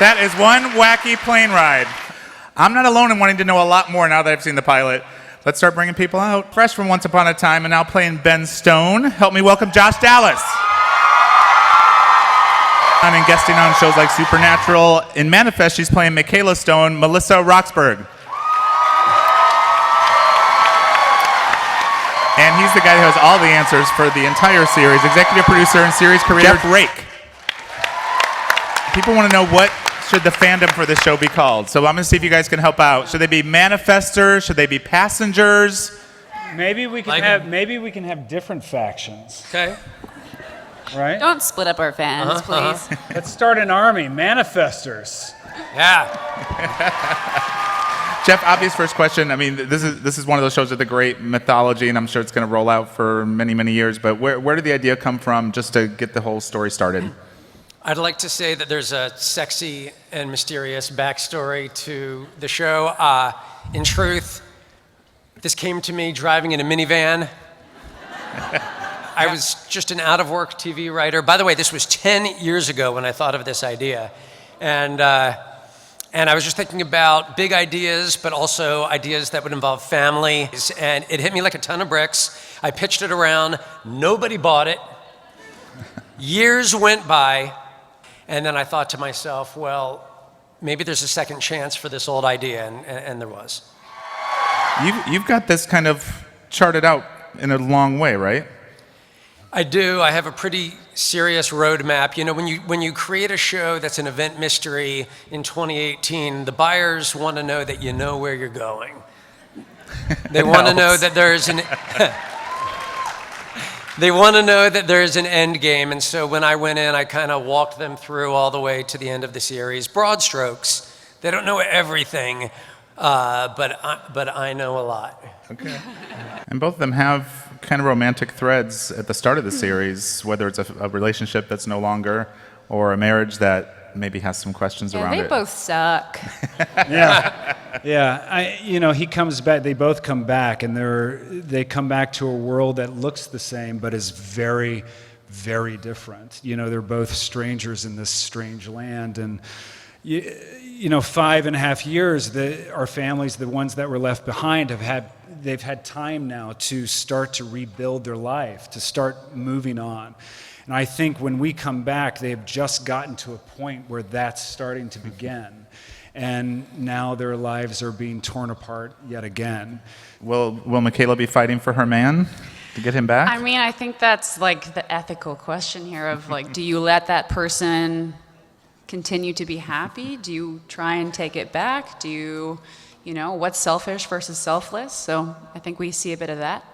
That is one wacky plane ride. I'm not alone in wanting to know a lot more now that I've seen the pilot. Let's start bringing people out. Fresh from Once Upon a Time and now playing Ben Stone. Help me welcome Josh Dallas. I'm in guesting on shows like Supernatural. In Manifest, she's playing Michaela Stone, Melissa Roxburgh. And he's the guy who has all the answers for the entire series. Executive producer and series creator, Jeff Rake. People want to know what should the fandom for this show be called. So I'm going to see if you guys can help out. Should they be manifestors? Should they be passengers? Maybe we can have different factions. Okay. Right? Don't split up our fans, please. Let's start an army. Manifestors. Yeah. Jeff, obvious first question. I mean, this is one of those shows with a great mythology, and I'm sure it's going to roll out for many, many years. But where did the idea come from just to get the whole story started? I'd like to say that there's a sexy and mysterious backstory to the show. In truth, this came to me driving in a minivan. I was just an out-of-work TV writer. By the way, this was 10 years ago when I thought of this idea. And I was just thinking about big ideas, but also ideas that would involve families. And it hit me like a ton of bricks. I pitched it around. Nobody bought it. Years went by. And then I thought to myself, well, maybe there's a second chance for this old idea, and there was. You've got this kind of charted out in a long way, right? I do. I have a pretty serious roadmap. You know, when you create a show that's an event mystery in 2018, the buyers want to know that you know where you're going. They want to know that there's an... They want to know that there's an end game, and so when I went in, I kind of walked them through all the way to the end of the series. Broad strokes. They don't know everything, but I know a lot. Okay. And both of them have kind of romantic threads at the start of the series, whether it's a relationship that's no longer or a marriage that maybe has some questions around it. They both suck. Yeah. He comes back. They both come back, and they come back to a world that looks the same, but is very, very different. They're both strangers in this strange land, and 5.5 years. Our families, the ones that were left behind, they've had time now to start to rebuild their life, to start moving on. And I think when we come back, they've just gotten to a point where that's starting to begin. And now their lives are being torn apart yet again. Will Michaela be fighting for her man to get him back? I mean, I think that's like the ethical question here of like, do you let that person continue to be happy? Do you try and take it back? Do you, what's selfish versus selfless? So I think we see a bit of that.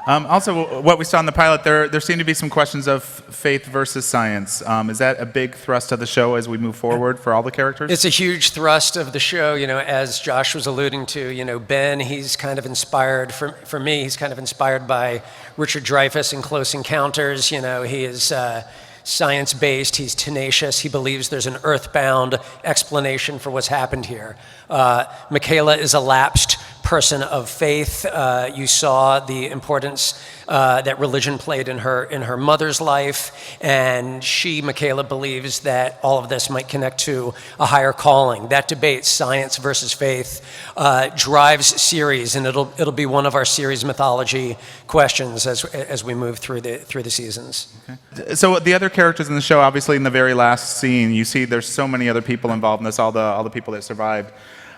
Also, what we saw in the pilot, there seem to be some questions of faith versus science. Is that a big thrust of the show as we move forward for all the characters? It's a huge thrust of the show, as Josh was alluding to. Ben, he's kind of inspired, for me, he's kind of inspired by Richard Dreyfuss in Close Encounters. He is science-based, he's tenacious, he believes there's an earthbound explanation for what's happened here. Michaela is a lapsed person of faith. You saw the importance that religion played in her mother's life, and Michaela, believes that all of this might connect to a higher calling. That debate, science versus faith, drives series, and it'll be one of our series mythology questions as we move through the seasons. Okay. So the other characters in the show, obviously in the very last scene, you see there's so many other people involved in this, all the people that survived.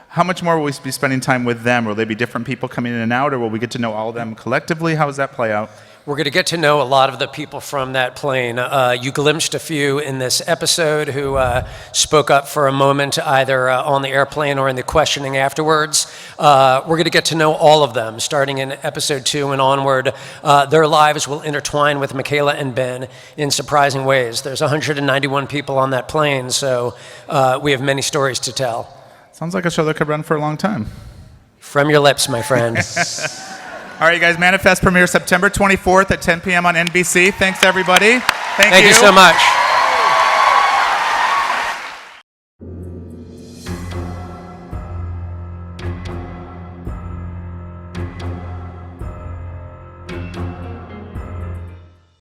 How much more will we be spending time with them? Will they be different people coming in and out, or will we get to know all of them collectively? How does that play out? We're going to get to know a lot of the people from that plane. You glimpsed a few in this episode who spoke up for a moment, either on the airplane or in the questioning afterwards. We're going to get to know all of them, starting in episode 2 and onward. Their lives will intertwine with Michaela and Ben in surprising ways. There's 191 people on that plane, so we have many stories to tell. Sounds like a show that could run for a long time. From your lips, my friend. All right, you guys, Manifest premieres September 24th at 10 p.m. on NBC. Thanks, everybody. Thank you so much.